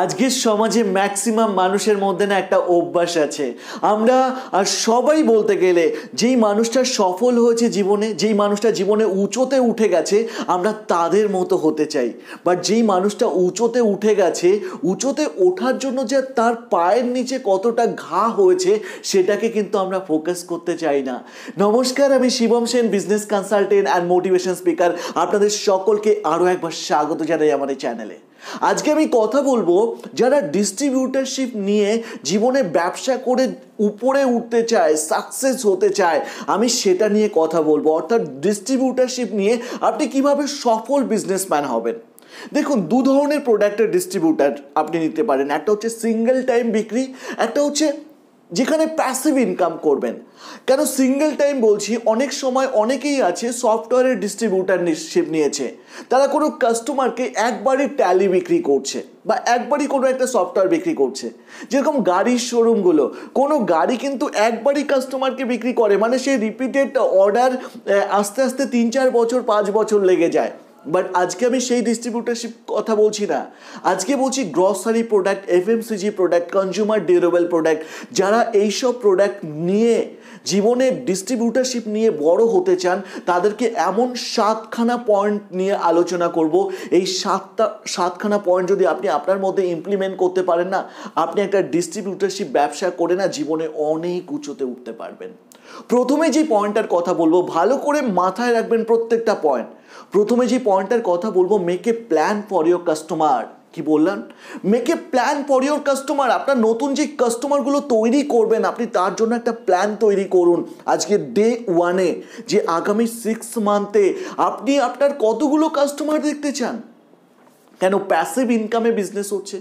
আজকের সমাজে ম্যাক্সিমাম মানুষের মধ্যে না একটা অভ্যাস আছে। আমরা আর সবাই বলতে গেলে যেই মানুষটা সফল হয়েছে জীবনে, যেই মানুষটা জীবনে উঁচুতে উঠে গেছে, আমরা তাদের মতো হতে চাই। বাট যেই মানুষটা উঁচুতে উঠে গেছে, উঁচুতে ওঠার জন্য যে তার পায়ের নিচে কতটা ঘা হয়েছে সেটাকে কিন্তু আমরা ফোকাস করতে চাই না। নমস্কার, আমি Shivam Sen, business consultant and motivation speaker. আপনাদের সকলকে আরও একবার স্বাগত জানাই আমার এই চ্যানেলে। আজকে আমি কথা বলবো যারা ডিস্ট্রিবিউটারশিপ নিয়ে জীবনে ব্যবসা করে উপরে উঠতে চায়, সাকসেস হতে চায়, আমি সেটা নিয়ে কথা বলবো। অর্থাৎ ডিস্ট্রিবিউটারশিপ নিয়ে আপনি কিভাবে সফল বিজনেসম্যান হবেন। দেখুন, দু ধরনের প্রোডাক্টের ডিস্ট্রিবিউটার আপনি নিতে পারেন। একটা হচ্ছে সিঙ্গেল টাইম বিক্রি, একটা হচ্ছে যেখানে প্যাসিভ ইনকাম করবেন। কেন সিঙ্গেল টাইম বলছি? অনেক সময় অনেকেই আছে সফটওয়্যারের ডিস্ট্রিবিউটারশিপ নিয়েছে, তারা কোনো কাস্টমারকে একবারই ট্যালি বিক্রি করছে বা একবারই কোনো একটা সফটওয়্যার বিক্রি করছে। যেরকম গাড়ির শোরুমগুলো, কোনো গাড়ি কিন্তু একবারই কাস্টমারকে বিক্রি করে, মানে সেই রিপিটেড অর্ডার আস্তে আস্তে 3-4 বছর 5 বছর লেগে যায়। বাট আজকে আমি সেই ডিস্ট্রিবিউটারশিপ কথা বলছি না, আজকে বলছি grocery product, FMCG product, consumer durable product. যারা এইসব প্রোডাক্ট নিয়ে জীবনে ডিস্ট্রিবিউটারশিপ নিয়ে বড় হতে চান, তাদেরকে এমন 7খানা পয়েন্ট নিয়ে আলোচনা করব। এই 7খানা পয়েন্ট যদি আপনি আপনার মধ্যে ইমপ্লিমেন্ট করতে পারেন না, আপনি একটা ডিস্ট্রিবিউটারশিপ ব্যবসা করে না জীবনে অনেক উঁচুতে উঠতে পারবেন। প্রথমে যে পয়েন্টটার কথা বলবো, ভালো করে মাথায় রাখবেন প্রত্যেকটা পয়েন্ট। প্রথমে যে পয়েন্টের কথা বলবো, make a plan for your customer. কি বললাম? Make a plan for your customer. আপনার নতুন যে কাস্টমারগুলো তৈরি করবেন, আপনি তার জন্য একটা প্ল্যান তৈরি করুন। আজকে ডে 1-এ যে আগামী 6 মান্থে আপনি আপনার কতগুলো কাস্টমার দেখতে চান। কেন প্যাসিভ ইনকামে বিজনেস হচ্ছে।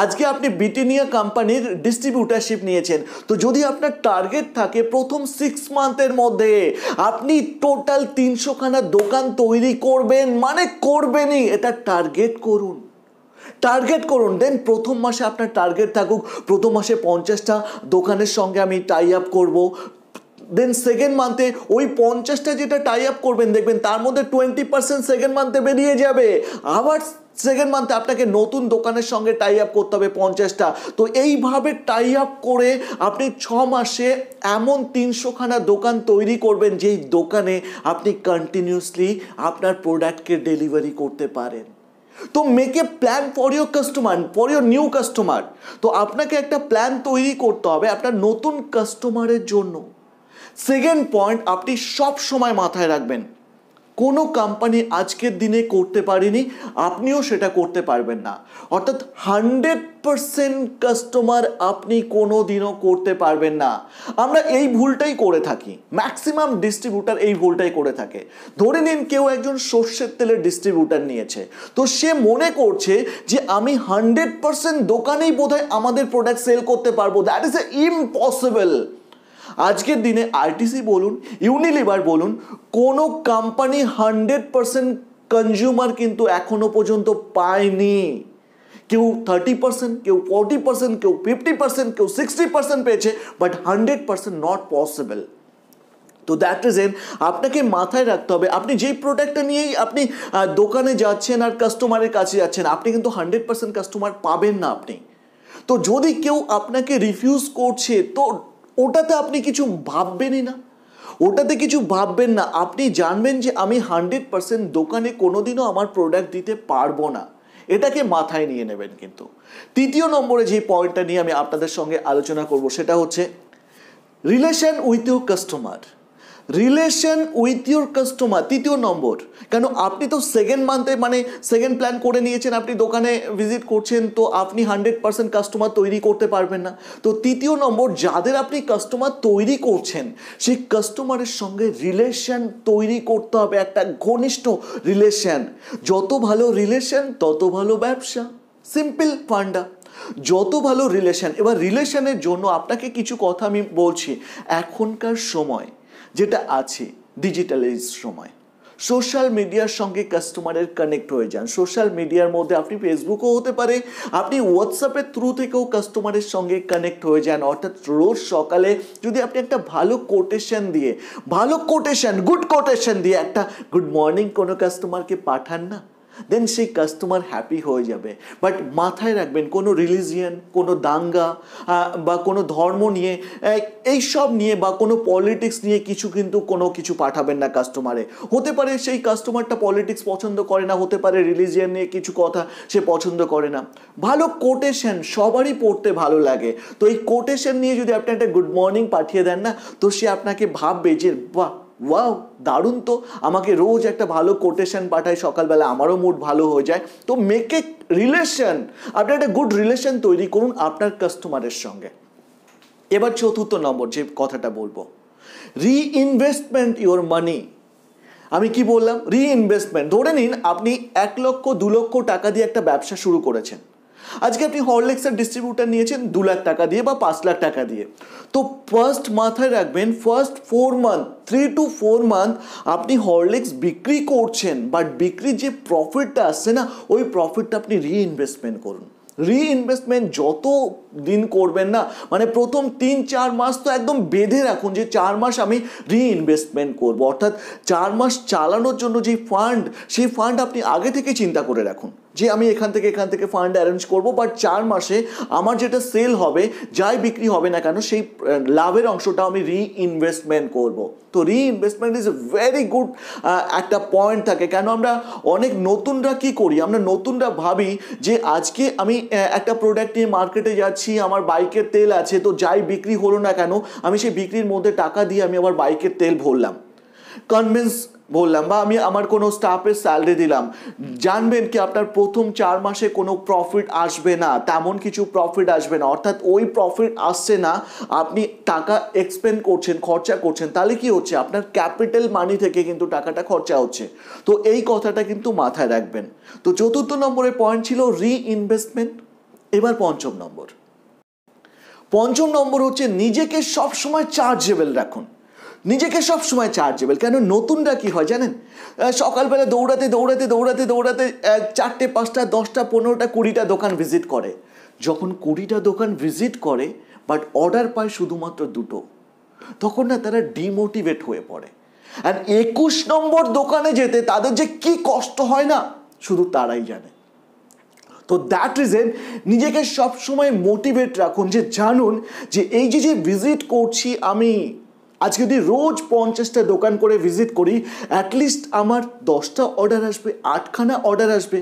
আজকে আপনি ব্রিটানিয়া কোম্পানির ডিস্ট্রিবিউটারশিপ নিয়েছেন, তো যদি আপনার টার্গেট থাকে প্রথম 6 মান্থের মধ্যে আপনি টোটাল 300খানা দোকান তৈরি করবেন, মানে করবেনই, এটা টার্গেট করুন। দেন প্রথম মাসে আপনার টার্গেট থাকুক প্রথম মাসে 50টা দোকানের সঙ্গে আমি টাই আপ করবো। দেন সেকেন্ড মান্থে ওই 50টা যেটা টাই আপ করবেন, দেখবেন তার মধ্যে 20% সেকেন্ড মান্থে বেরিয়ে যাবে। আবার সেকেন্ড মান্থে আপনাকে নতুন দোকানের সঙ্গে টাই আপ করতে হবে 50টা। তো এইভাবে টাই আপ করে আপনি 6 মাসে এমন 300খানা দোকান তৈরি করবেন, যেই দোকানে আপনি কন্টিনিউসলি আপনার প্রোডাক্টকে ডেলিভারি করতে পারেন। তো make a plan for your customer, for your new customer. তো আপনাকে একটা প্ল্যান তৈরি করতে হবে আপনার নতুন কাস্টমারের জন্য। সেকেন্ড পয়েন্ট আপনি সব সময় মাথায় রাখবেন, কোনো কোম্পানি আজকের দিনে করতে পারেনি, আপনিও সেটা করতে পারবেন না। অর্থাৎ 100% কাস্টমার আপনি কোনো দিনও করতে পারবেন না। আমরা এই ভুলটাই করে থাকি, ম্যাক্সিমাম ডিস্ট্রিবিউটার এই ভুলটাই করে থাকে। ধরে নিন কেউ একজন সর্ষের তেলের ডিস্ট্রিবিউটার নিয়েছে, তো সে মনে করছে যে আমি 100% দোকানেই বোধহয় আমাদের প্রোডাক্ট সেল করতে পারবো। That is impossible. আজকের দিনে আরটিসি বলুন, ইউনিলিভার বলুন, কোনো কোম্পানি 100% কনজিউমার কিন্তু এখনো পর্যন্ত পায়নি। কেউ 30%, কেউ 40%, কেউ 50%, কেউ 60% পেয়েছে, বাট 100% নট পসিবল। তো দ্যাট রিজন আপনাকে মাথায় রাখতে হবে, আপনি যেই প্রোডাক্টটা নিয়েই আপনি দোকানে যাচ্ছেন আর কাস্টমারের কাছে যাচ্ছেন, আপনি কিন্তু 100% কাস্টমার পাবেন না আপনি। তো যদি কেউ আপনাকে রিফিউজ করছে, তো ওটাতে আপনি কিছু ভাববেনই না, আপনি জানবেন যে আমি 100% দোকানে কোনোদিনও আমার প্রোডাক্ট দিতে পারবো না। এটাকে মাথায় নিয়ে নেবেন। কিন্তু তৃতীয় নম্বরে যে পয়েন্টটা নিয়ে আমি আপনাদের সঙ্গে আলোচনা করব, সেটা হচ্ছে রিলেশন উইথ ইউর কাস্টমার। তৃতীয় নম্বর। কেন আপনি তো সেকেন্ড মান্থে মানে সেকেন্ড প্ল্যান করে নিয়েছেন, আপনি দোকানে ভিজিট করছেন, তো আপনি 100% কাস্টমার তৈরি করতে পারবেন না। তো তৃতীয় নম্বর, যাদের আপনি কাস্টমার তৈরি করছেন সেই কাস্টমারের সঙ্গে রিলেশন তৈরি করতে হবে, একটা ঘনিষ্ঠ রিলেশন। যত ভালো রিলেশন তত ভালো ব্যবসা, সিম্পল ফান্ডা। যত ভালো রিলেশন। এবার রিলেশনের জন্য আপনাকে কিছু কথা আমি বলছি। এখনকার সময় যেটা আছে, ডিজিটালাইজ সময়, সোশ্যাল মিডিয়ার সঙ্গে কাস্টমারের কানেক্ট হয়ে যান। সোশ্যাল মিডিয়ার মধ্যে আপনি ফেসবুকও হতে পারে, আপনি হোয়াটসঅ্যাপের থ্রু থেকেও কাস্টমারের সঙ্গে কানেক্ট হয়ে যান। অর্থাৎ রোজ সকালে যদি আপনি একটা ভালো গুড কোটেশন দিয়ে একটা গুড মর্নিং কোনো কাস্টমারকে পাঠান না, দেন সেই কাস্টমার হ্যাপি হয়ে যাবে। বাট মাথায় রাখবেন, কোনো রিলিজিয়ান, কোনো দাঙ্গা বা কোনো ধর্ম নিয়ে, এইসব নিয়ে বা কোনো পলিটিক্স নিয়ে কিন্তু কোনো কিছু পাঠাবেন না কাস্টমারে। হতে পারে সেই কাস্টমারটা পলিটিক্স পছন্দ করে না, হতে পারে রিলিজিয়ান নিয়ে কিছু কথা সে পছন্দ করে না। ভালো কোটেশন সবারই পড়তে ভালো লাগে, তো এই কোটেশন নিয়ে যদি আপনি একটা গুড মর্নিং পাঠিয়ে দেন না, তো সে আপনাকে ভাববে যে বাহ, ওয়াও, দারুণ, তো আমাকে রোজ একটা ভালো কোটেশন পাঠায় সকালবেলা, আমারও মুড ভালো হয়ে যায়। তো মেক এ রিলেশন, আপনি একটা গুড রিলেশন তৈরি করুন আপনার কাস্টমারের সঙ্গে। এবার চতুর্থ নম্বর যে কথাটা বলবো, রিইনভেস্টমেন্ট ইওর মানি। আমি কি বললাম? রিইনভেস্টমেন্ট। ধরে নিন আপনি 1 লক্ষ 2 লক্ষ টাকা দিয়ে একটা ব্যবসা শুরু করেছেন। আজকে আপনি হরলিক্সের ডিস্ট্রিবিউটার নিয়েছেন 2 লাখ টাকা দিয়ে বা 5 লাখ টাকা দিয়ে। তো ফার্স্ট মাথায় রাখবেন, ফার্স্ট 4 মান্থ, 3 to 4 মান্থ আপনি হরলিক্স বিক্রি করছেন, বাট বিক্রির যে প্রফিটটা আসছে না, ওই প্রফিটটা আপনি রিইনভেস্টমেন্ট করুন। রিইনভেস্টমেন্ট যত দিন করবেন না, মানে প্রথম 3-4 মাস তো একদম বেঁধে রাখুন যে 4 মাস আমি রিইনভেস্টমেন্ট করব, অর্থাৎ 4 মাস চালানোর জন্য যে ফান্ড, সেই ফান্ড আপনি আগে থেকে চিন্তা করে রাখুন যে আমি এখান থেকে ফান্ড অ্যারেঞ্জ করব, বাট 4 মাসে আমার যেটা সেল হবে, যাই বিক্রি হবে না কেন, সেই লাভের অংশটা আমি রিইনভেস্টমেন্ট করব। তো reinvestment is a very good একটা পয়েন্ট থাকে। কেন আমরা অনেক নতুনরা কি করি, আমরা নতুনরা ভাবি যে আজকে আমি একটা প্রোডাক্ট নিয়ে মার্কেটে যাচ্ছি, আমার বাইকের তেল আছে, তো যাই বিক্রি হলো না কেন, আমি সেই বিক্রির মধ্যে টাকা দিয়ে আমি আবার বাইকের তেল ভরলাম, কনভিন্স বললাম, বা আমি আমার কোনো স্টাফের স্যালারি দিলাম। জানবেন কি আপনার প্রথম 4 মাসে কোনো প্রফিট আসবে না, তেমন কিছু প্রফিট আসবে না, অর্থাৎ ওই প্রফিট আসছে না, আপনি টাকা এক্সপেন্ড করছেন, খরচা করছেন, তাহলে কি হচ্ছে, আপনার ক্যাপিটাল মানি থেকে কিন্তু টাকাটা খরচা হচ্ছে। তো এই কথাটা কিন্তু মাথায় রাখবেন। তো চতুর্থ নম্বরের পয়েন্ট ছিল রিইনভেস্টমেন্ট। এবার পঞ্চম নম্বর হচ্ছে নিজেকে সবসময় চার্জেবল রাখুন। নিজেকে সবসময় চার্জেবল। কেন? নতুনরা কি হয় জানেন, সকালবেলা দৌড়াতে 4টে 5টা 10টা 15টা 20টা দোকান ভিজিট করে। যখন 20টা দোকান ভিজিট করে বাট অর্ডার পায় শুধুমাত্র 2টো, তখন না তারা ডিমোটিভেট হয়ে পড়ে। আর 21 নম্বর দোকানে যেতে তাদের যে কি কষ্ট হয় না, শুধু তারাই জানে। তো দ্যাট রিজন নিজেকে সবসময় মোটিভেট রাখুন, যে জানুন যে এই যে ভিজিট করছি আমি, আজকে যদি রোজ 50টা দোকান করে ভিজিট করি, অ্যাটলিস্ট আমার 10টা অর্ডার আসবে, 8খানা অর্ডার আসবে।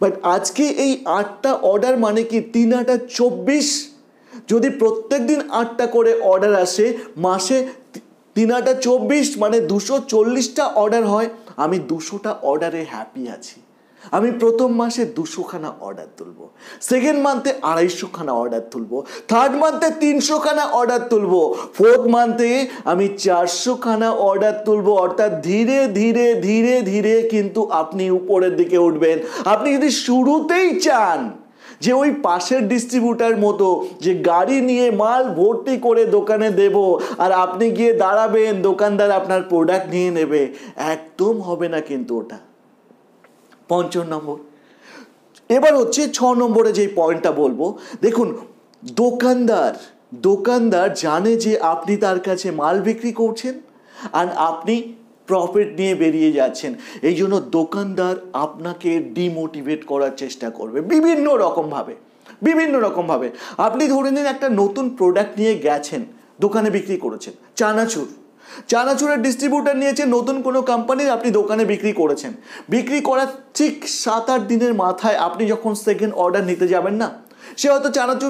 বাট আজকে এই 8টা অর্ডার মানে কি 3 × 24, যদি প্রত্যেক দিন 8টা করে অর্ডার আসে, মাসে 3 × 24 মানে 240টা অর্ডার হয়। আমি 200টা অর্ডারে হ্যাপি আছি। আমি প্রথম মাসে 200খানা অর্ডার তুলবো, সেকেন্ড মান্থে 250খানা অর্ডার তুলবো, থার্ড মান্থে 300খানা অর্ডার তুলবো, ফোর্থ মান্থে আমি 400খানা অর্ডার তুলবো। অর্থাৎ ধীরে ধীরে ধীরে ধীরে কিন্তু আপনি উপরের দিকে উঠবেন। আপনি যদি শুরুতেই চান যে ওই পাশের ডিস্ট্রিবিউটার মতো যে গাড়ি নিয়ে মাল ভর্তি করে দোকানে দেব আর আপনি গিয়ে দাঁড়াবেন, দোকানদার আপনার প্রোডাক্ট নিয়ে নেবে, একদম হবে না কিন্তু ওটা। 5 নম্বর। এবার হচ্ছে 6 নম্বরে যে পয়েন্টটা বলবো, দেখুন দোকানদার জানে যে আপনি তার কাছে মাল বিক্রি করছেন আর আপনি প্রফিট নিয়ে বেরিয়ে যাচ্ছেন। এই জন্য দোকানদার আপনাকে ডিমোটিভেট করার চেষ্টা করবে বিভিন্ন রকমভাবে। আপনি ধরে নিন একটা নতুন প্রোডাক্ট নিয়ে গেছেন, দোকানে বিক্রি করেছেন চানাচুরের ডিস্ট্রিবিউটার নিয়েছে নতুন কোনো কোম্পানির, আপনি দোকানে বিক্রি করেছেন। বিক্রি করার ঠিক 7-8 দিনের মাথায় আপনি যখন সেকেন্ড অর্ডার নিতে যাবেন না, সে হয়তো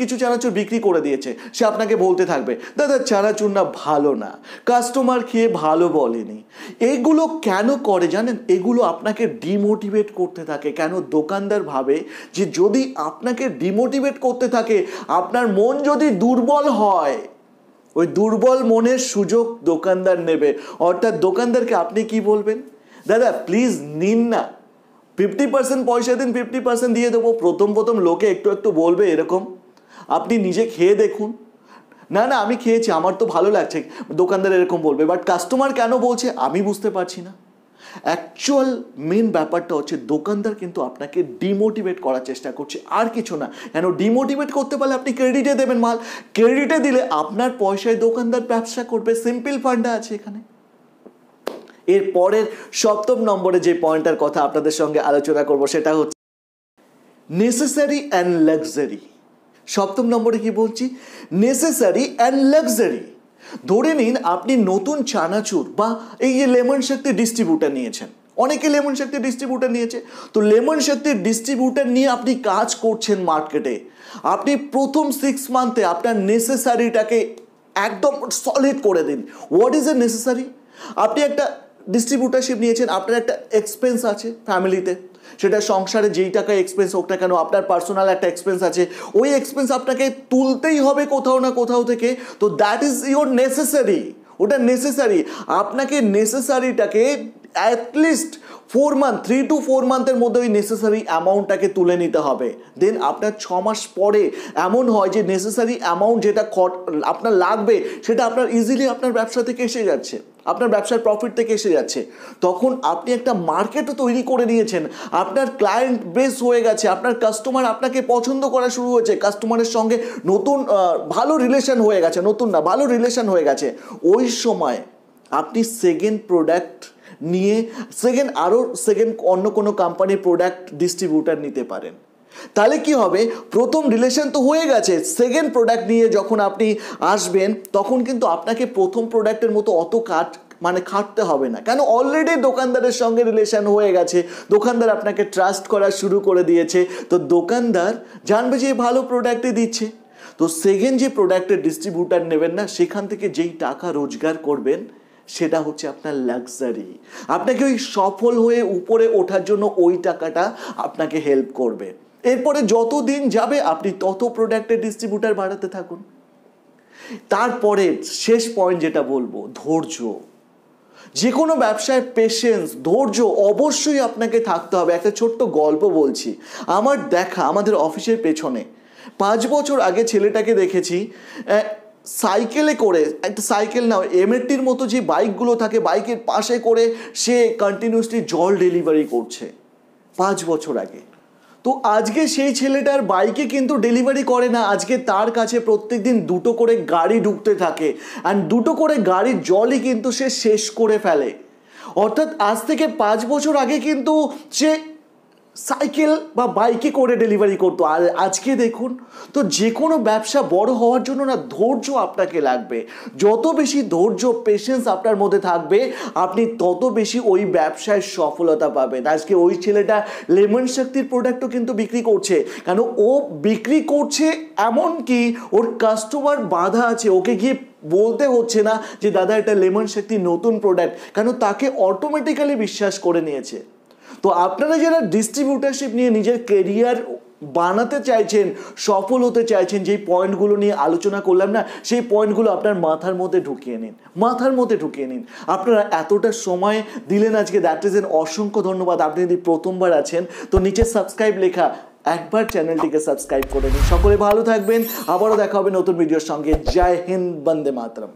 কিছু চানাচুর বিক্রি করে দিয়েছে। সে আপনাকে বলতে থাকবে, দাদা চানাচুর না ভালো না, কাস্টমার খেয়ে ভালো বলেনি। এগুলো কেন করে জানেন? এগুলো আপনাকে ডিমোটিভেট করতে থাকে। কেন? দোকানদার ভাবে যে যদি আপনাকে ডিমোটিভেট করতে থাকে, আপনার মন যদি দুর্বল হয়, ওই দুর্বল মনের সুযোগ দোকানদার নেবে। অর্থাৎ দোকানদারকে আপনি কি বলবেন, দাদা প্লিজ নিন না, 50% পয়সা দিন, 50% দিয়ে দেবো। প্রথম লোকে একটু বলবে এরকম। আপনি নিজে খেয়ে দেখুন, না আমি খেয়েছি, আমার তো ভালো লাগছে, দোকানদার এরকম বলবে। বাট কাস্টমার কেন বলছে আমি বুঝতে পারছি না। অ্যাকচুয়াল মেন ব্যাপারটা হচ্ছে দোকানদার কিন্তু আপনাকে ডিমোটিভেট করার চেষ্টা করছে, আর কিছু না। কেন ডিমোটিভেট করতে পারলে আপনি ক্রেডিটে দেবেন মাল, ক্রেডিটে দিলে আপনার পয়সায় দোকানদার ব্যবসা করবে। সিম্পল ফান্ডা আছে এখানে। এর পরের সপ্তম নম্বরে যে পয়েন্টটার কথা আপনাদের সঙ্গে আলোচনা করব সেটা হচ্ছে নেসেসারি অ্যান্ড লাক্সারি। সপ্তম নম্বরে কি বলছি? Necessary and luxury. ধরে নিন আপনি নতুন চানাচুর বা এই যে লেমন শক্তি ডিস্ট্রিবিউটার নিয়েছেন, অনেকে লেমন শক্তি ডিস্ট্রিবিউটার নিয়েছে, তো লেমন শক্তির ডিস্ট্রিবিউটার নিয়ে আপনি কাজ করছেন মার্কেটে। আপনি প্রথম 6 মান্থে আপনার নেসেসারিটাকে একদম সলিড করে দিন। What is a necessary? আপনি একটা ডিস্ট্রিবিউটারশিপ নিয়েছেন, আপনার একটা এক্সপেন্স আছে ফ্যামিলিতে, সেটা সংসারে যেই টাকা এক্সপেন্স হোক না কেন, আপনার পার্সোনাল একটা এক্সপেন্স আছে, ওই এক্সপেন্স আপনাকে তুলতেই হবে কোথাও না কোথাও থেকে, তো দ্যাট ইজ ইউর নেসেসারি। ওটা নেসেসারি। আপনাকে নেসেসারিটাকে অ্যাটলিস্ট 4 মান্থ 3 to 4 মান্থের মধ্যে ওই নেসেসারি অ্যামাউন্টটাকে তুলে নিতে হবে। দেন আপনার 6 মাস পরে এমন হয় যে নেসেসারি অ্যামাউন্ট যেটা আপনার লাগবে সেটা আপনার ইজিলি আপনার ব্যবসা থেকে এসে যাচ্ছে, আপনার ব্যবসার প্রফিট থেকে এসে যাচ্ছে। তখন আপনি একটা মার্কেটও তৈরি করে নিয়েছেন, আপনার ক্লায়েন্ট বেস হয়ে গেছে, আপনার কাস্টমার আপনাকে পছন্দ করা শুরু হয়েছে, কাস্টমারের সঙ্গে নতুন ভালো রিলেশন হয়ে গেছে, নতুন না ভালো রিলেশন হয়ে গেছে। ওই সময় আপনি সেকেন্ড প্রোডাক্ট নিয়ে সেকেন্ড অন্য কোনো কোম্পানির প্রোডাক্ট ডিস্ট্রিবিউটার নিতে পারেন। তাহলে কি হবে? প্রথম রিলেশন তো হয়ে গেছে, সেকেন্ড প্রোডাক্ট নিয়ে যখন আপনি আসবেন তখন কিন্তু আপনাকে প্রথম প্রোডাক্টের মতো অত খাটতে হবে না, কেন অলরেডি দোকানদারের সঙ্গে রিলেশন হয়ে গেছে, দোকানদার আপনাকে ট্রাস্ট করা শুরু করে দিয়েছে, তো দোকানদার জানবে যে ভালো প্রোডাক্টই দিচ্ছে। তো সেকেন্ড যে প্রোডাক্টের ডিস্ট্রিবিউটার নেবেন না, সেখান থেকে যেই টাকা রোজগার করবেন সেটা হচ্ছে আপনার লাক্সারি। আপনাকে ওই সফল হয়ে উপরে ওঠার জন্য ওই টাকাটা আপনাকে হেল্প করবে। এরপরে যত দিন যাবে আপনি তত প্রোডাক্টের ডিস্ট্রিবিউটার বাড়াতে থাকুন। তারপরে শেষ পয়েন্ট যেটা বলবো, ধৈর্য। যে কোনো ব্যবসায় পেশেন্স, ধৈর্য অবশ্যই আপনাকে থাকতে হবে। একটা ছোট্ট গল্প বলছি, আমার দেখা আমাদের অফিসের পেছনে 5 বছর আগে ছেলেটাকে দেখেছি সাইকেলে করে, একটা সাইকেল না এমএটির মতো যে বাইকগুলো থাকে, বাইকের পাশে করে সে কন্টিনিউসলি জল ডেলিভারি করছে 5 বছর আগে। তো আজকে সেই ছেলেটার বাইকে কিন্তু ডেলিভারি করে না, আজকে তার কাছে প্রত্যেকদিন 2টো করে গাড়ি ঢুকতে থাকে, অ্যান্ড 2টো করে গাড়ির জলই কিন্তু সে শেষ করে ফেলে। অর্থাৎ আজ থেকে 5 বছর আগে কিন্তু সে সাইকেল বা বাইকে করে ডেলিভারি করতো, আর আজকে দেখুন। তো যে কোনো ব্যবসা বড় হওয়ার জন্য না ধৈর্য আপনাকে লাগবে। যত বেশি ধৈর্য পেশেন্স আপনার মধ্যে থাকবে, আপনি তত বেশি ওই ব্যবসায় সফলতা পাবেন। আজকে ওই ছেলেটা লেমন শক্তির প্রোডাক্টও কিন্তু বিক্রি করছে, কেন ও বিক্রি করছে এমন কি ওর কাস্টমার বাধা আছে, ওকে গিয়ে বলতে হচ্ছে না যে দাদা এটা লেমন শক্তি নতুন প্রোডাক্ট, কেন তাকে অটোমেটিক্যালি বিশ্বাস করে নিয়েছে। তো আপনারা যারা ডিস্ট্রিবিউটারশিপ নিয়ে নিজের কেরিয়ার বানাতে চাইছেন, সফল হতে চাইছেন, যেই পয়েন্টগুলো নিয়ে আলোচনা করলাম না, সেই পয়েন্টগুলো আপনার মাথার মধ্যে ঢুকিয়ে নিন। আপনারা এতটা সময় দিলেন আজকে, দ্যাট ইজ এন অসংখ্য ধন্যবাদ। আপনি যদি প্রথমবার আছেন তো নিচে সাবস্ক্রাইব লেখা, একবার চ্যানেলটিকে সাবস্ক্রাইব করে নিন। সকলে ভালো থাকবেন, আবারও দেখা হবে নতুন ভিডিওর সঙ্গে। জয় হিন্দ, বন্দে মাতরম।